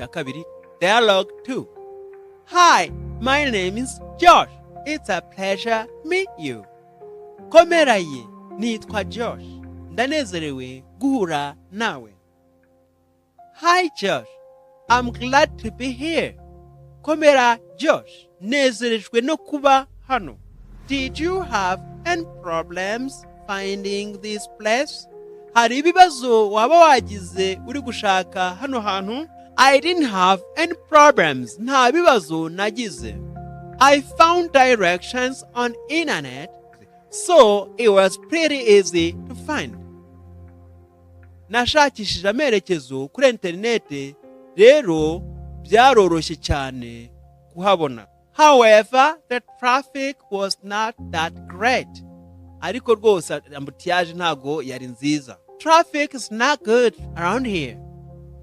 cya kabiri. Dialogue 2. Hi, my name is Josh. It's a pleasure to meet you. Komera ye, nitwa Josh. Ndanezerewe guhura nawe. Hi Josh, I'm glad to be here. Komera Josh, nezerejwe no kuba hano. Did you have any problems finding this place? Hari ibibazo waba wagize uri gushaka hano hantu? I didn't have any problems. Nta bibazo nagize. I found directions on internet, so it was pretty easy to find. Nashakishije amerekezo kuri interinete, rero byaroroshye cyane kuhabona. However, the traffic was not that great. Ariko rwose ambutiyaje ntago yari nziza. Traffic is not good around here.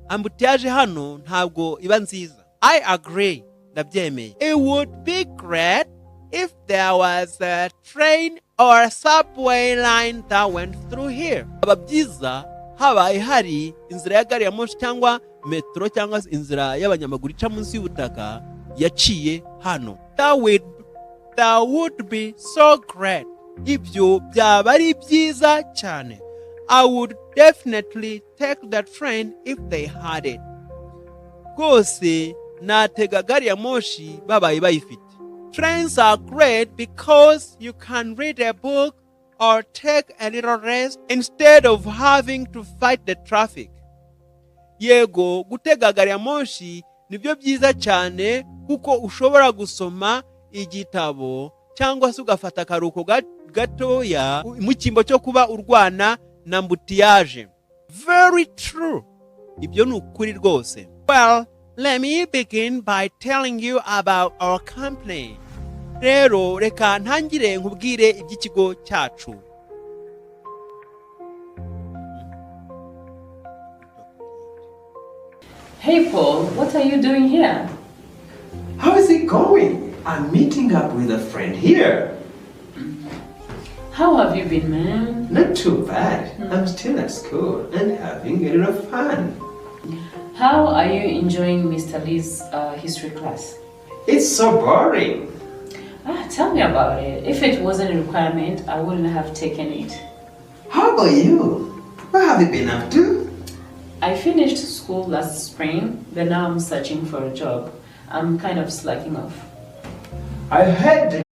Ambutiyaje hano ntabwo iba nziza. I agree. Ndabyemeye. It would be great if there was a train or a subway line that went through here. Aba byiza habaye hari inzira ya gari ya moshi cyangwa metro cyangwa inzira y'abanyamaguru ica munsi y'ubutaka yaciye hano. That would be so great. Ibyo byaba ari byiza cyane. I would definitely take the train if they had it. Rwose natega gari ya moshi babaye bayifite. Trains are great because you can read a book or take a little rest instead of having to fight the traffic. Yego, gutega gari ya moshi nibyo byiza cyane kuko ushobora gusoma igitabo cyangwa se ugafata akaruhuko gatoya mu cyimbo cyo kuba urwana na ambutiyaje. Very true. Ibyo ni ukuri rwose. Well, let me begin by telling you about our company. Rero reka ntangire nkubwire iby'ikigo cyacu. Hey Paul, what are you doing here? How is it going? I'm meeting up with a friend here. How have you been, man? Not too bad. I'm still at school and having a little fun. How are you enjoying Mr. Lee's history class? It's so boring. Tell me about it. If it wasn't a requirement, I wouldn't have taken it. How about you? What have you been up to? I finished school last spring, but now I'm searching for a job. I'm kind of slacking off. I heard that